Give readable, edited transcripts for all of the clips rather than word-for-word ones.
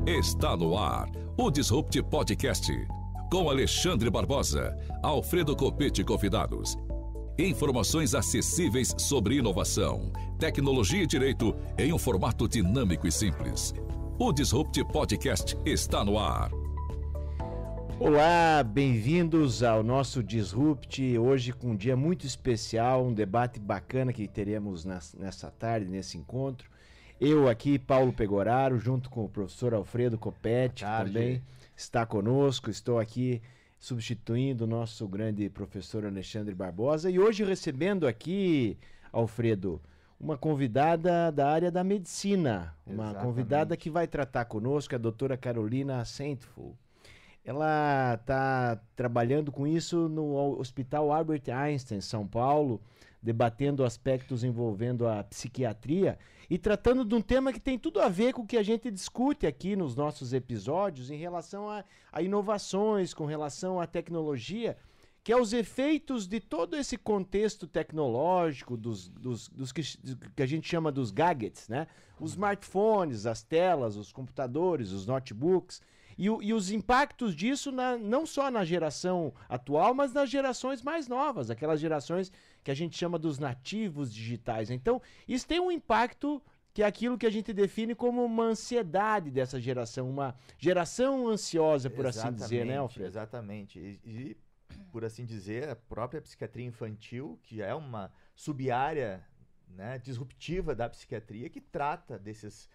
Está no ar o Disrupt Podcast, com Alexandre Barbosa, Alfredo Copete e convidados. Informações acessíveis sobre inovação, tecnologia e direito em um formato dinâmico e simples. O Disrupt Podcast está no ar. Olá, bem-vindos ao nosso Disrupt, hoje com um dia muito especial, um debate bacana que teremos nessa tarde, nesse encontro. Eu aqui, Paulo Pegoraro, junto com o professor Alfredo Copete, que também está conosco. Estou aqui substituindo o nosso grande professor Alexandre Barbosa. E hoje recebendo aqui, Alfredo, uma convidada da área da medicina. Uma convidada que vai tratar conosco, a doutora Carolina Saintful. Ela está trabalhando com isso no Hospital Albert Einstein, São Paulo, debatendo aspectos envolvendo a psiquiatria e tratando de um tema que tem tudo a ver com o que a gente discute aqui nos nossos episódios em relação a inovações, com relação à tecnologia, que é os efeitos de todo esse contexto tecnológico, dos que a gente chama dos gadgets, né? Os smartphones, as telas, os computadores, os notebooks, e os impactos disso não só na geração atual, mas nas gerações mais novas, aquelas gerações que a gente chama dos nativos digitais. Então, isso tem um impacto que é aquilo que a gente define como uma ansiedade dessa geração, uma geração ansiosa, por assim dizer, né, Alfredo? Exatamente. E, por assim dizer, a própria psiquiatria infantil, que é uma sub-área, né, disruptiva da psiquiatria, que trata dessas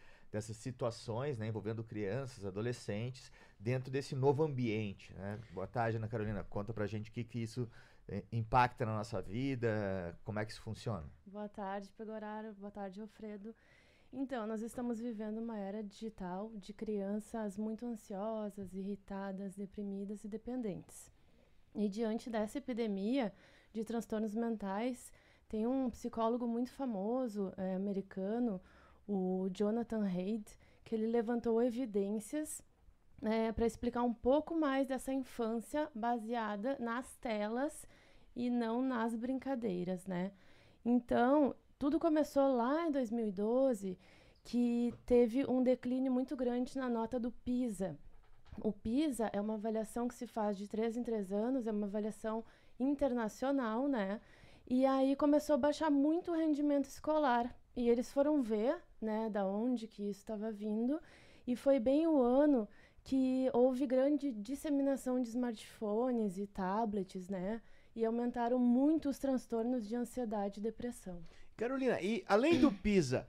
situações, né, envolvendo crianças, adolescentes, dentro desse novo ambiente, né? Boa tarde, Ana Carolina. Conta pra gente o que isso impacta na nossa vida, como é que isso funciona. Boa tarde, Pegoraro. Boa tarde, Alfredo. Então, nós estamos vivendo uma era digital de crianças muito ansiosas, irritadas, deprimidas e dependentes. E diante dessa epidemia de transtornos mentais, tem um psicólogo muito famoso, americano, o Jonathan Haidt, que ele levantou evidências para explicar um pouco mais dessa infância baseada nas telas e não nas brincadeiras, né? Então, tudo começou lá em 2012, que teve um declínio muito grande na nota do PISA. O PISA é uma avaliação que se faz de 3 em 3 anos, é uma avaliação internacional, né? E aí começou a baixar muito o rendimento escolar. E eles foram ver, né, da onde que isso estava vindo, e foi bem o ano que houve grande disseminação de smartphones e tablets, né, e aumentaram muito os transtornos de ansiedade e depressão. Carolina, e além do PISA,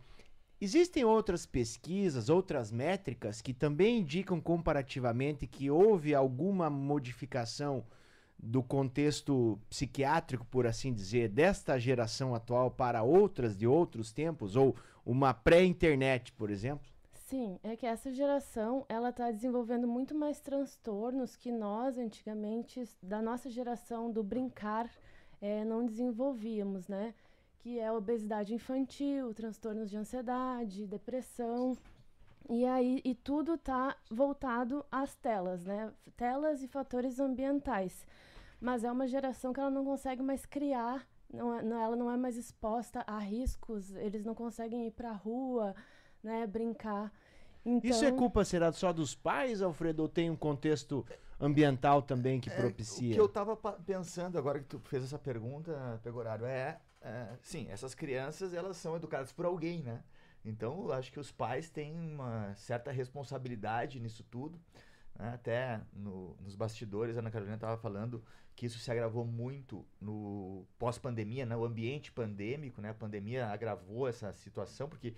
existem outras pesquisas, outras métricas que também indicam comparativamente que houve alguma modificação do contexto psiquiátrico, por assim dizer, desta geração atual para outras de outros tempos, ou uma pré-internet, por exemplo? Sim, é que essa geração, ela está desenvolvendo muito mais transtornos que nós, antigamente, da nossa geração do brincar, não desenvolvíamos, né? Que é a obesidade infantil, transtornos de ansiedade, depressão. E tudo está voltado às telas, né? Telas e fatores ambientais. Mas é uma geração que ela não consegue mais criar, ela não é mais exposta a riscos, eles não conseguem ir para a rua, né, brincar. Então, isso é culpa, será só dos pais, Alfredo, ou tem um contexto ambiental também que propicia? O que eu estava pensando agora que tu fez essa pergunta, Pegoraro, sim, essas crianças, elas são educadas por alguém, né? Então, eu acho que os pais têm uma certa responsabilidade nisso tudo, né? Até nos bastidores, a Ana Carolina estava falando que isso se agravou muito no pós-pandemia, né? O ambiente pandêmico, né? A pandemia agravou essa situação, porque...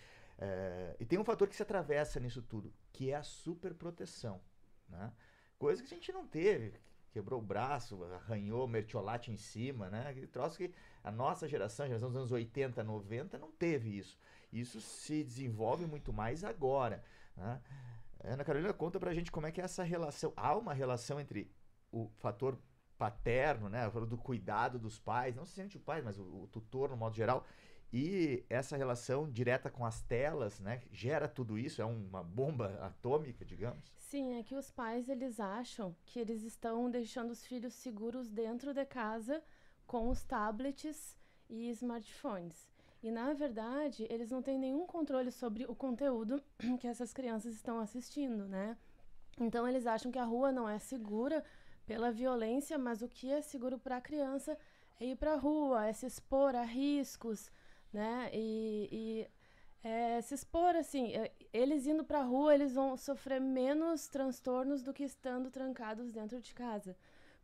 e tem um fator que se atravessa nisso tudo, que é a superproteção, né? Coisa que a gente não teve. Quebrou o braço, arranhou mertiolate em cima, né? Aquele troço que a nossa geração dos anos 80, 90, não teve isso. Isso se desenvolve muito mais agora, né? Ana Carolina, conta pra gente como é que é essa relação. Há uma relação entre o fator paterno, né? Do cuidado dos pais, não somente o pai, mas o tutor no modo geral, e essa relação direta com as telas, né? Gera tudo isso, é uma bomba atômica, digamos. Sim, é que os pais, eles acham que eles estão deixando os filhos seguros dentro de casa com os tablets e smartphones. E, na verdade, eles não têm nenhum controle sobre o conteúdo que essas crianças estão assistindo, né? Então, eles acham que a rua não é segura pela violência, mas o que é seguro para a criança é ir para a rua, é se expor a riscos, né? Se expor, assim, eles indo para a rua, eles vão sofrer menos transtornos do que estando trancados dentro de casa.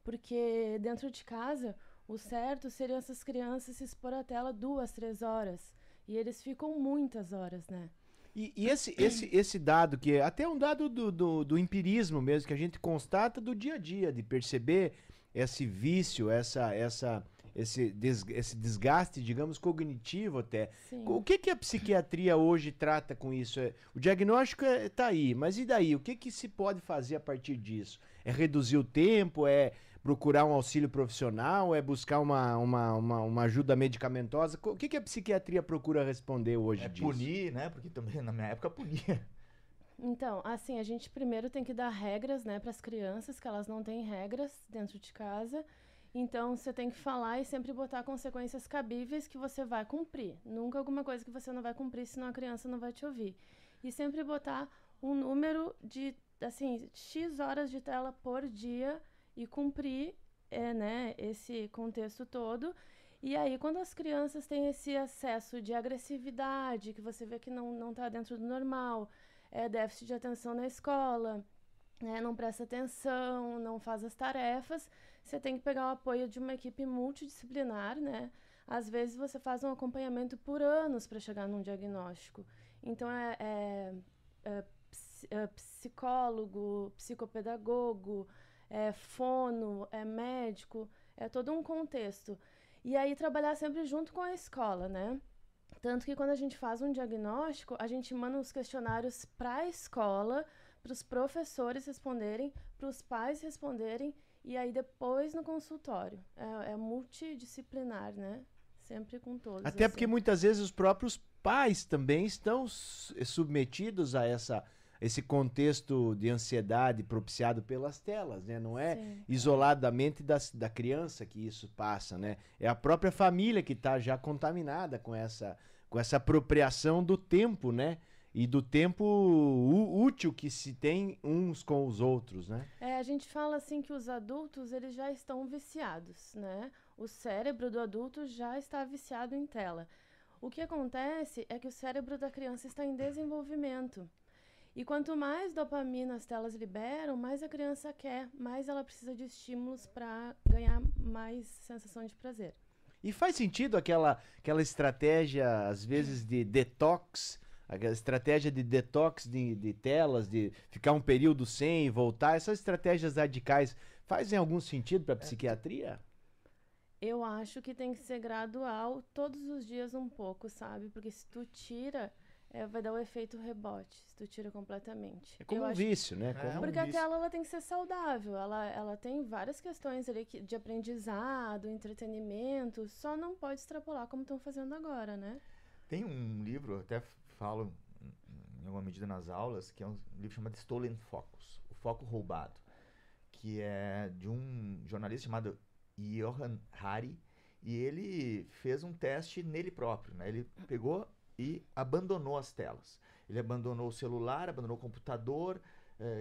Porque dentro de casa, o certo seria essas crianças se expor à tela 2, 3 horas. E eles ficam muitas horas, né? E esse dado, que é até um dado do empirismo mesmo, que a gente constata do dia a dia, de perceber esse vício, esse desgaste, digamos, cognitivo até. Sim. O que a psiquiatria hoje trata com isso? O diagnóstico tá aí, mas e daí? O que se pode fazer a partir disso? É reduzir o tempo? É procurar um auxílio profissional? É buscar uma ajuda medicamentosa? O que a psiquiatria procura responder hoje disso? Punir, né? Porque também na minha época punia. Então, assim, a gente primeiro tem que dar regras, né, para as crianças, que elas não têm regras dentro de casa. Então, você tem que falar e sempre botar consequências cabíveis que você vai cumprir. Nunca alguma coisa que você não vai cumprir, senão a criança não vai te ouvir. E sempre botar um número de, assim, X horas de tela por dia e cumprir, né, esse contexto todo. E aí, quando as crianças têm esse acesso de agressividade, que você vê que não está dentro do normal, déficit de atenção na escola, né, não presta atenção, não faz as tarefas, você tem que pegar o apoio de uma equipe multidisciplinar, né? Às vezes você faz um acompanhamento por anos para chegar num diagnóstico. Então, psicólogo, psicopedagogo, fono, médico, é todo um contexto. E aí trabalhar sempre junto com a escola, né? Tanto que quando a gente faz um diagnóstico, a gente manda os questionários para a escola, para os professores responderem, para os pais responderem, e aí depois no consultório. É multidisciplinar, né? Sempre com todos. Até porque muitas vezes os próprios pais também estão submetidos a esse contexto de ansiedade propiciado pelas telas, né? Não é Sim. isoladamente da criança que isso passa, né? É a própria família que está já contaminada com essa apropriação do tempo, né? E do tempo útil que se tem uns com os outros, né? A gente fala assim que os adultos, eles já estão viciados, né? O cérebro do adulto já está viciado em tela. O que acontece é que o cérebro da criança está em desenvolvimento. E quanto mais dopamina as telas liberam, mais a criança quer, mais ela precisa de estímulos para ganhar mais sensação de prazer. E faz sentido aquela estratégia, às vezes, de detox, aquela estratégia de detox de telas, de ficar um período sem e voltar, essas estratégias radicais fazem algum sentido para a psiquiatria? Eu acho que tem que ser gradual, todos os dias um pouco, sabe? Porque se tu tira, vai dar o efeito rebote, se tu tira completamente. É como um vício, né? Porque a tela ela tem que ser saudável, ela tem várias questões ali de aprendizado, entretenimento, só não pode extrapolar como estão fazendo agora, né? Tem um livro, eu até falo em alguma medida nas aulas, que é um livro chamado Stolen Focus, O Foco Roubado, que é de um jornalista chamado Johan Hari, e ele fez um teste nele próprio, né? Ele pegou e abandonou as telas. Ele abandonou o celular, abandonou o computador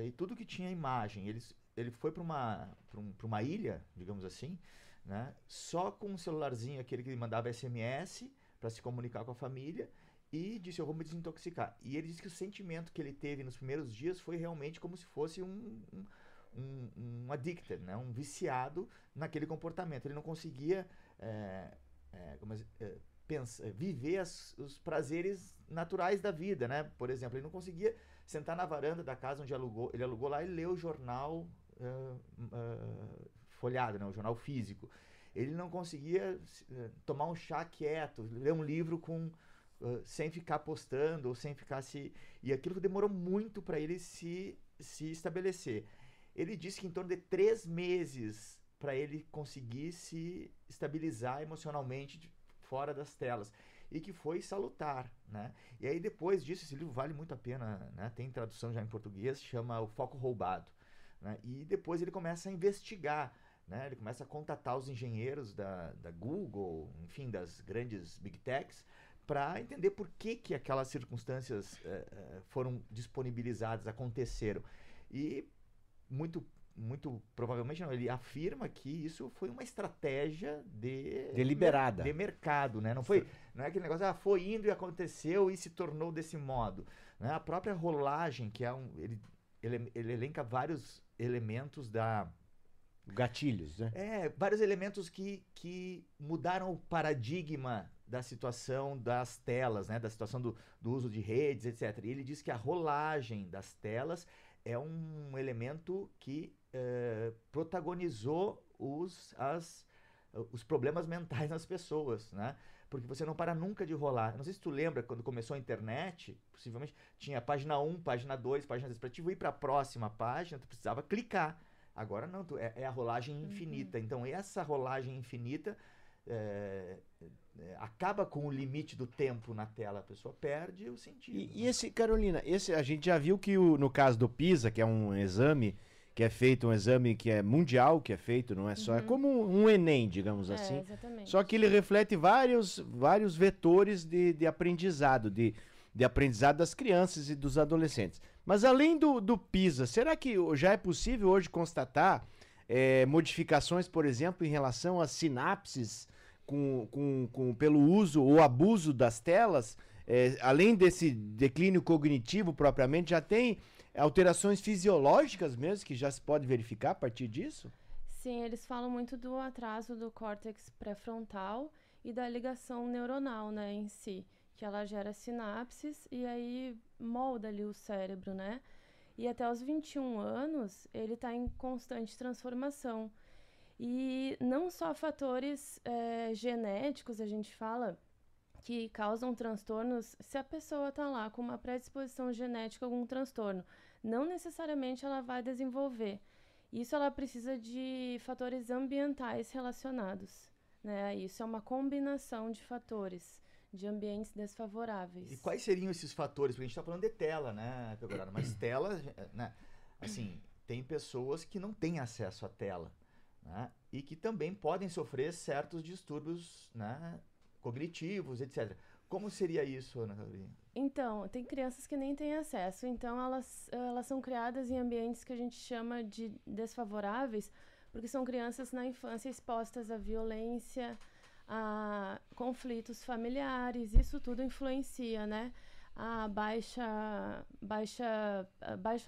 e tudo que tinha imagem. Ele foi para uma ilha, digamos assim, né? Só com um celularzinho, aquele que mandava SMS para se comunicar com a família, e disse: eu vou me desintoxicar. E ele disse que o sentimento que ele teve nos primeiros dias foi realmente como se fosse um addicted, né? Um viciado naquele comportamento. Ele não conseguia viver os prazeres naturais da vida, né? Por exemplo, ele não conseguia sentar na varanda da casa onde ele alugou lá e ler o jornal folhado, né? O jornal físico. Ele não conseguia tomar um chá quieto, ler um livro sem ficar postando ou sem ficar se... E aquilo demorou muito para ele se estabelecer. Ele disse que em torno de 3 meses para ele conseguir se estabilizar emocionalmente fora das telas, e que foi salutar, né? E aí depois disso, esse livro vale muito a pena, né? Tem tradução já em português, chama O Foco Roubado, né? E depois ele começa a investigar, né? Ele começa a contatar os engenheiros da Google, enfim, das grandes Big Techs, para entender por que aquelas circunstâncias foram disponibilizadas, aconteceram. E muito provavelmente não, ele afirma que isso foi uma estratégia deliberada de mercado, né? Não é aquele negócio, foi indo e aconteceu e se tornou desse modo, né? A própria rolagem, que é ele elenca vários elementos gatilhos, né? Vários elementos que mudaram o paradigma da situação das telas, né? Da situação do uso de redes, etc. E ele diz que a rolagem das telas é um elemento que protagonizou os problemas mentais nas pessoas, né? Porque você não para nunca de rolar. Não sei se tu lembra, quando começou a internet, possivelmente tinha página 1, página 2, página 3. Para te ir para a próxima página, tu precisava clicar. Agora não, é a rolagem infinita. Então, essa rolagem infinita acaba com o limite do tempo na tela. A pessoa perde o sentido. E Carolina, a gente já viu que no caso do PISA, que é um exame que é feito, um exame que é mundial, que é feito, não é só, é como um Enem, digamos assim. Exatamente. Só que ele reflete vários vetores de aprendizado, de aprendizado das crianças e dos adolescentes. Mas além do PISA, será que já é possível hoje constatar modificações, por exemplo, em relação às sinapses pelo uso ou abuso das telas? Além desse declínio cognitivo propriamente, já tem alterações fisiológicas mesmo que já se pode verificar a partir disso? Sim, eles falam muito do atraso do córtex pré-frontal e da ligação neuronal, né, em si, que ela gera sinapses e aí molda ali o cérebro, né? E até os 21 anos, ele está em constante transformação. E não só fatores genéticos, a gente fala, que causam transtornos, se a pessoa está lá com uma predisposição genética a algum transtorno, não necessariamente ela vai desenvolver. Isso ela precisa de fatores ambientais relacionados, né? Isso é uma combinação de fatores, de ambientes desfavoráveis. E quais seriam esses fatores? Porque a gente está falando de tela, né, Pegoraro? Mas tela, né? Assim, tem pessoas que não têm acesso à tela, né? E que também podem sofrer certos distúrbios, né, cognitivos, etc. Como seria isso, Ana Carolina? Então, tem crianças que nem têm acesso. Então, elas são criadas em ambientes que a gente chama de desfavoráveis, porque são crianças na infância expostas à violência, a conflitos familiares. Isso tudo influencia, né? A baixo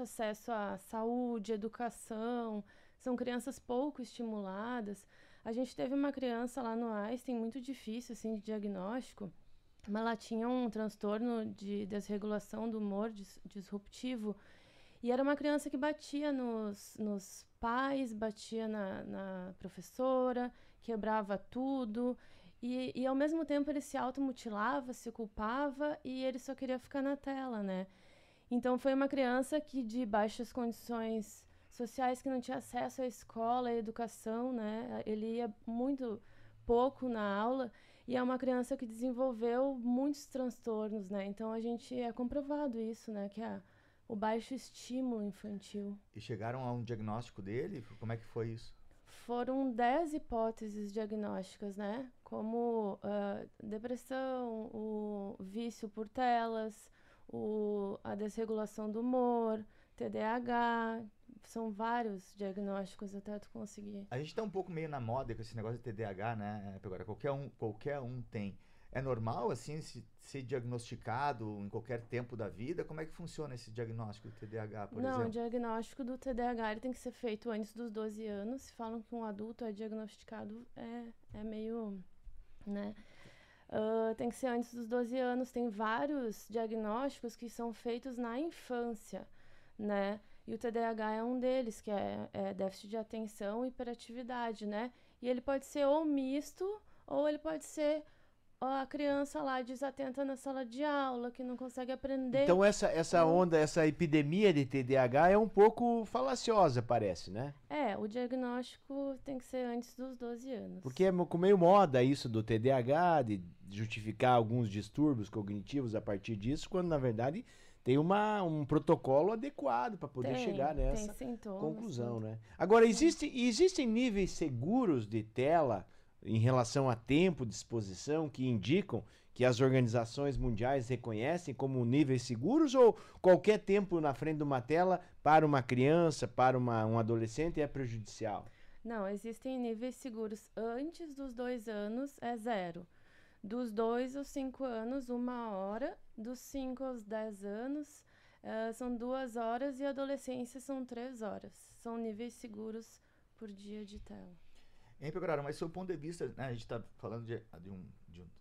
acesso à saúde, educação. São crianças pouco estimuladas. A gente teve uma criança lá no Einstein, muito difícil, assim, de diagnóstico, mas ela tinha um transtorno de desregulação do humor disruptivo, e era uma criança que batia nos pais, batia na professora, quebrava tudo, e ao mesmo tempo ele se automutilava, se culpava, e ele só queria ficar na tela, né? Então foi uma criança que de baixas condições sociais, que não tinha acesso à escola, à educação, né? Ele ia muito pouco na aula, e é uma criança que desenvolveu muitos transtornos, né? Então a gente comprovado isso, né? Que é o baixo estímulo infantil. E chegaram a um diagnóstico dele? Como é que foi isso? Foram 10 hipóteses diagnósticas, né? Como depressão, o vício por telas, a desregulação do humor, TDAH. São vários diagnósticos até tu conseguir. A gente tá um pouco meio na moda com esse negócio de TDAH, né? Agora, qualquer um tem. É normal, assim, ser diagnosticado em qualquer tempo da vida? Como é que funciona esse diagnóstico do TDAH, por exemplo? Não, o diagnóstico do TDAH ele tem que ser feito antes dos 12 anos. Se falam que um adulto é diagnosticado, é meio, né? Tem que ser antes dos 12 anos. Tem vários diagnósticos que são feitos na infância, né? E o TDAH é um deles, que é déficit de atenção e hiperatividade, né? E ele pode ser ou misto, ou ele pode ser a criança lá desatenta na sala de aula, que não consegue aprender. Então essa epidemia de TDAH é um pouco falaciosa, parece, né? O diagnóstico tem que ser antes dos 12 anos. Porque é meio moda isso do TDAH, de justificar alguns distúrbios cognitivos a partir disso, quando na verdade tem um protocolo adequado para poder chegar nessa conclusão, né? Agora, existem níveis seguros de tela em relação a tempo de exposição que indicam que as organizações mundiais reconhecem como níveis seguros, ou qualquer tempo na frente de uma tela para uma criança, para um adolescente é prejudicial? Não, existem níveis seguros. Antes dos 2 anos é 0. Dos 2 aos 5 anos, 1 hora. Dos 5 aos 10 anos, são 2 horas. E adolescência são 3 horas. São níveis seguros por dia de tela. Pegoraro, mas do seu ponto de vista, né, a gente está falando de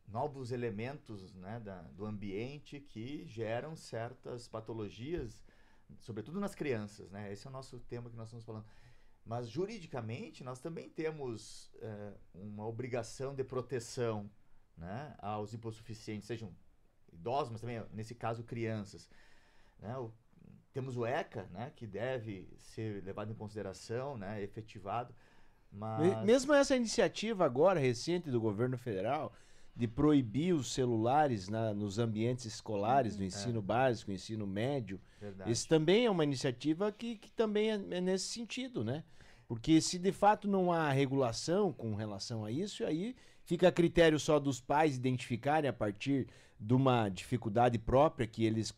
novos elementos, né, do ambiente que geram certas patologias, sobretudo nas crianças, né? Esse é o nosso tema que nós estamos falando. Mas juridicamente nós também temos uma obrigação de proteção, né, aos hipossuficientes, sejam idosos, mas também, nesse caso, crianças. Né? Temos o ECA, né, que deve ser levado em consideração, né, efetivado. Mas... Mesmo essa iniciativa agora, recente, do governo federal, de proibir os celulares nos ambientes escolares, do ensino básico, ensino médio, isso também é uma iniciativa que também é nesse sentido, né? Porque se de fato não há regulação com relação a isso, aí fica a critério só dos pais identificarem a partir de uma dificuldade própria que eles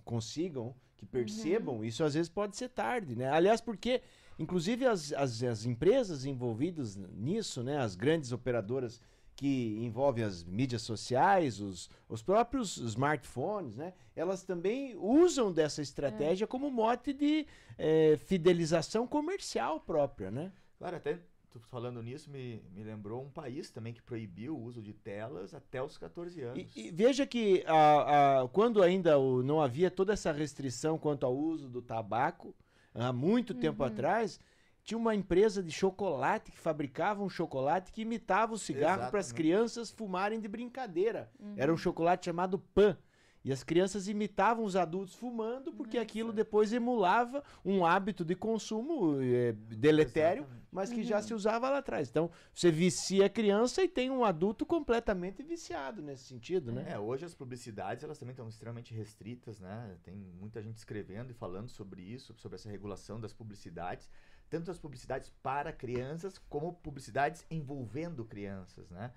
consigam, que percebam, isso às vezes pode ser tarde, né? Aliás, porque inclusive as empresas envolvidas nisso, né, as grandes operadoras que envolvem as mídias sociais, os próprios smartphones, né, elas também usam dessa estratégia como mote de fidelização comercial própria, né? Claro, até falando nisso, me lembrou um país também que proibiu o uso de telas até os 14 anos. E veja que quando ainda não havia toda essa restrição quanto ao uso do tabaco, há muito tempo atrás, tinha uma empresa de chocolate que fabricava um chocolate que imitava o cigarro para as crianças fumarem de brincadeira. Era um chocolate chamado Pan. E as crianças imitavam os adultos fumando, porque aquilo depois emulava um hábito de consumo deletério, mas que já se usava lá atrás. Então, você vicia a criança e tem um adulto completamente viciado nesse sentido, né? Hoje as publicidades, elas também estão extremamente restritas, né? Tem muita gente escrevendo e falando sobre isso, sobre essa regulação das publicidades, tanto as publicidades para crianças, como publicidades envolvendo crianças, né?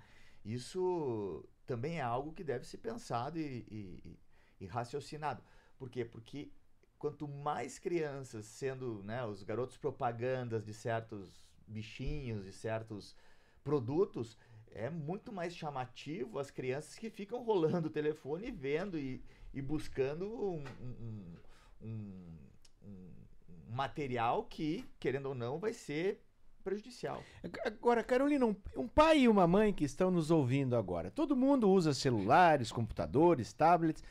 Isso também é algo que deve ser pensado e raciocinado. Por quê? Porque quanto mais crianças sendo, né, os garotos propagandas de certos bichinhos, de certos produtos, é muito mais chamativo as crianças que ficam rolando o telefone, vendo e buscando um material que, querendo ou não, vai ser prejudicial. Agora, Carolina, um pai e uma mãe que estão nos ouvindo agora, todo mundo usa celulares, computadores, tablets.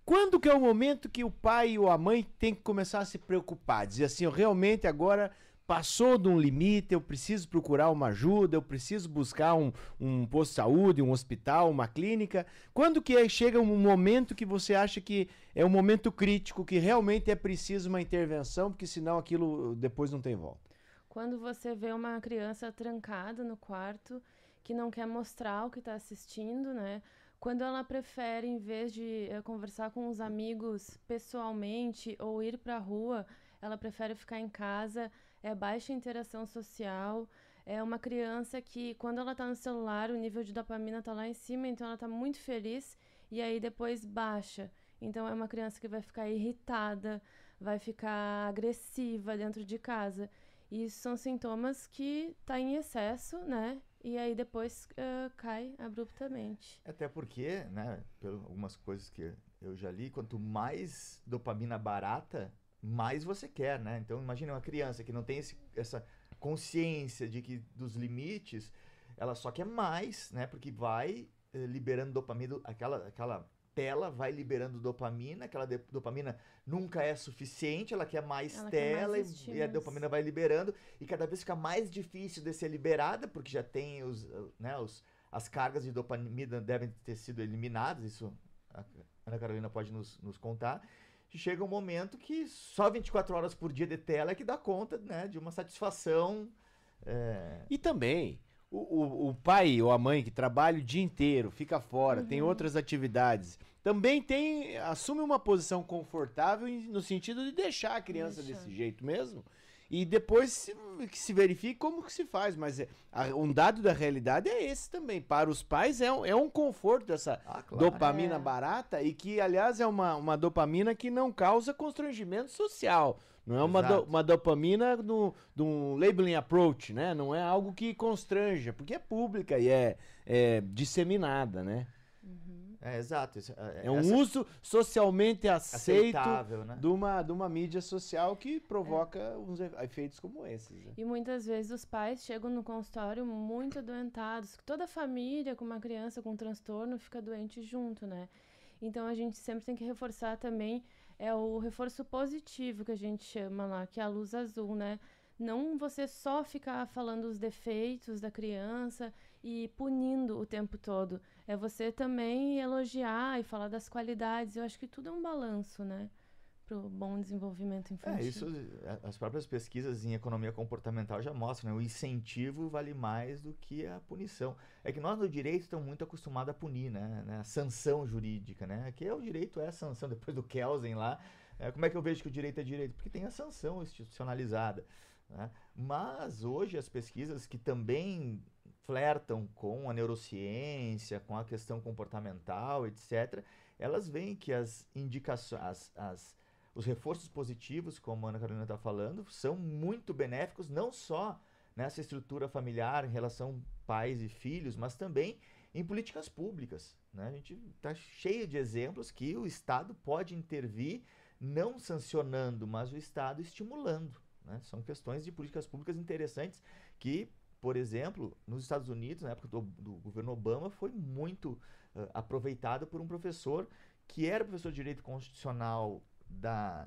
Quando que é o momento que o pai ou a mãe tem que começar a se preocupar? Dizer assim, eu realmente agora passou de um limite, eu preciso procurar uma ajuda, eu preciso buscar um posto de saúde, um hospital, uma clínica. Quando que chega um momento que você acha que é um momento crítico, que realmente é preciso uma intervenção, porque senão aquilo depois não tem volta? Quando você vê uma criança trancada no quarto, que não quer mostrar o que está assistindo, né? Quando ela prefere, em vez de conversar com os amigos pessoalmente ou ir para a rua, ela prefere ficar em casa, é baixa interação social, é uma criança que, quando ela está no celular, o nível de dopamina está lá em cima, então ela está muito feliz e aí depois baixa. Então é uma criança que vai ficar irritada, vai ficar agressiva dentro de casa. E isso são sintomas que tá em excesso, né? E aí depois cai abruptamente. Até porque, né, por algumas coisas que eu já li, quanto mais dopamina barata, mais você quer, né? Então imagina uma criança que não tem essa consciência dos limites, ela só quer mais, né? Porque vai liberando dopamina, aquela tela vai liberando dopamina, aquela dopamina nunca é suficiente, ela quer mais tela e a dopamina vai liberando e cada vez fica mais difícil de ser liberada, porque já tem as cargas de dopamina devem ter sido eliminadas, isso a Ana Carolina pode nos contar. Chega um momento que só 24 horas por dia de tela é que dá conta, né, de uma satisfação. E também o pai ou a mãe que trabalha o dia inteiro, fica fora, tem outras atividades, também assume uma posição confortável no sentido de deixar a criança desse jeito mesmo. e depois que se verifique como que se faz. Mas um dado da realidade é esse também. Para os pais é um conforto essa Claro. dopamina barata e que, aliás, é uma dopamina que não causa constrangimento social. Não é uma dopamina de um labeling approach, né? Não é algo que constranja, porque é pública e é disseminada, né? Exato. É um uso socialmente aceito aceitável, né? de uma mídia social que provoca uns efeitos como esses. Né? E muitas vezes os pais chegam no consultório muito adoentados. Toda a família com uma criança com transtorno fica doente junto, né? Então a gente sempre tem que reforçar também o reforço positivo que a gente chama lá, que é a luz azul, né? Não você só ficar falando os defeitos da criança e punindo o tempo todo. É você também elogiar e falar das qualidades. Eu acho que tudo é um balanço, né? Para o bom desenvolvimento infantil. As próprias pesquisas em economia comportamental já mostram, né? O incentivo vale mais do que a punição. É que nós no direito estamos muito acostumados a punir, né? A sanção jurídica, né? Aqui o direito é a sanção, depois do Kelsen lá. Como é que eu vejo que o direito é direito? Porque tem a sanção institucionalizada. Né? Mas hoje as pesquisas que também flertam com a neurociência, com a questão comportamental, etc., elas veem que as indicações, os reforços positivos, como a Ana Carolina está falando, são muito benéficos, não só nessa estrutura familiar em relação pais e filhos, mas também em políticas públicas. Né? A gente está cheio de exemplos que o Estado pode intervir, não sancionando, mas o Estado estimulando. Né? São questões de políticas públicas interessantes que, por exemplo, nos Estados Unidos, na época do governo Obama, foi muito aproveitado por um professor que era professor de Direito Constitucional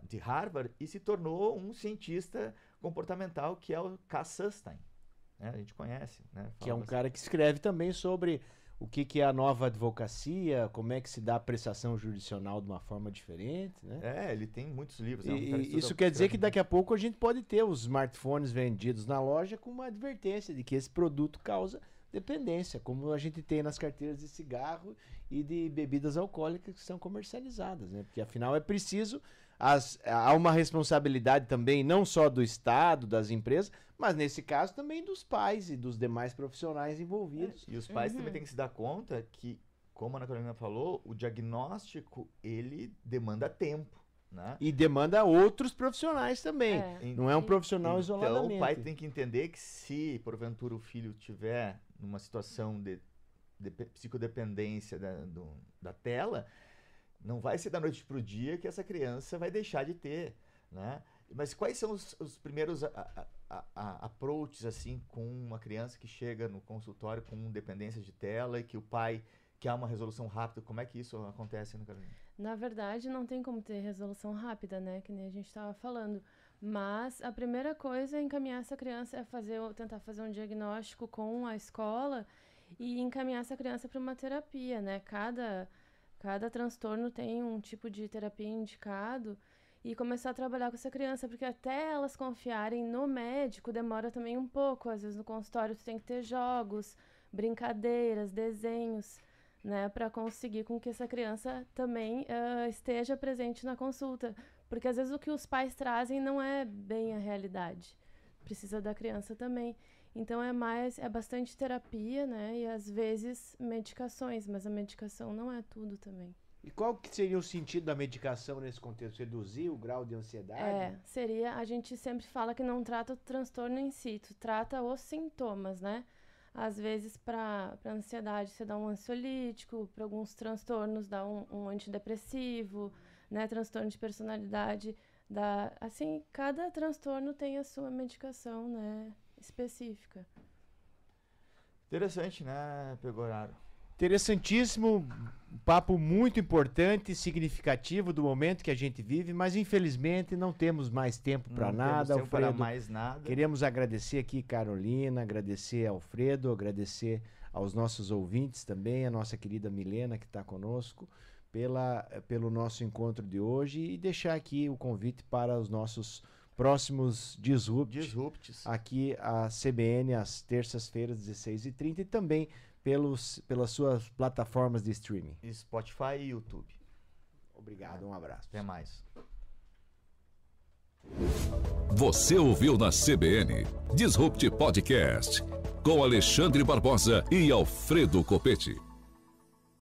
de Harvard e se tornou um cientista comportamental, que é o Cass Sunstein. Né? A gente conhece. Né? Que é um cara que escreve também sobre o que é a nova advocacia, como é que se dá a prestação jurisdicional de uma forma diferente, né? Ele tem muitos livros. E isso quer dizer que daqui a pouco a gente pode ter os smartphones vendidos na loja com uma advertência de que esse produto causa dependência, como a gente tem nas carteiras de cigarro e de bebidas alcoólicas que são comercializadas, né? Porque afinal é preciso, há uma responsabilidade também não só do Estado, das empresas, mas nesse caso também dos pais e dos demais profissionais envolvidos. E os pais também têm que se dar conta que, como a Ana Carolina falou, o diagnóstico ele demanda tempo. Né? E demanda outros profissionais também. Não é um profissional isoladamente. Então o pai tem que entender que se porventura o filho tiver numa situação de psicodependência da tela, não vai ser da noite para o dia que essa criança vai deixar de ter. Né? Mas quais são os primeiros approaches assim, com uma criança que chega no consultório com dependência de tela e que o pai quer uma resolução rápida? Como é que isso acontece, Ana Carolina? Na verdade, não tem como ter resolução rápida, né? Que nem a gente estava falando. Mas a primeira coisa é encaminhar essa criança, tentar fazer um diagnóstico com a escola e encaminhar essa criança para uma terapia, né? Cada transtorno tem um tipo de terapia indicado e começar a trabalhar com essa criança, porque até elas confiarem no médico demora também um pouco. Às vezes no consultório tu tem que ter jogos, brincadeiras, desenhos, né, para conseguir com que essa criança também esteja presente na consulta. Porque às vezes o que os pais trazem não é bem a realidade. Precisa da criança também. Então é bastante terapia, né, e às vezes medicações, mas a medicação não é tudo também. E qual que seria o sentido da medicação nesse contexto? Reduzir o grau de ansiedade? A gente sempre fala que não trata o transtorno em si, tu trata os sintomas, né? Às vezes, para ansiedade, você dá um ansiolítico, para alguns transtornos, dá um antidepressivo, né? Transtorno de personalidade, assim, cada transtorno tem a sua medicação, né? Específica. Interessante, né, Pegoraro? Interessantíssimo, um papo muito importante, significativo do momento que a gente vive, mas infelizmente não temos mais tempo para nada, Alfredo. Para mais nada. Queremos agradecer aqui Carolina, agradecer Alfredo, agradecer aos nossos ouvintes também, a nossa querida Milena que está conosco, pelo nosso encontro de hoje e deixar aqui o convite para os nossos próximos Disrupts. Aqui a CBN às terças-feiras, 16h30 e também pelas suas plataformas de streaming. Spotify e YouTube. Obrigado, um abraço. Até mais. Você ouviu na CBN Disrupt Podcast com Alexandre Barbosa e Alfredo Copete.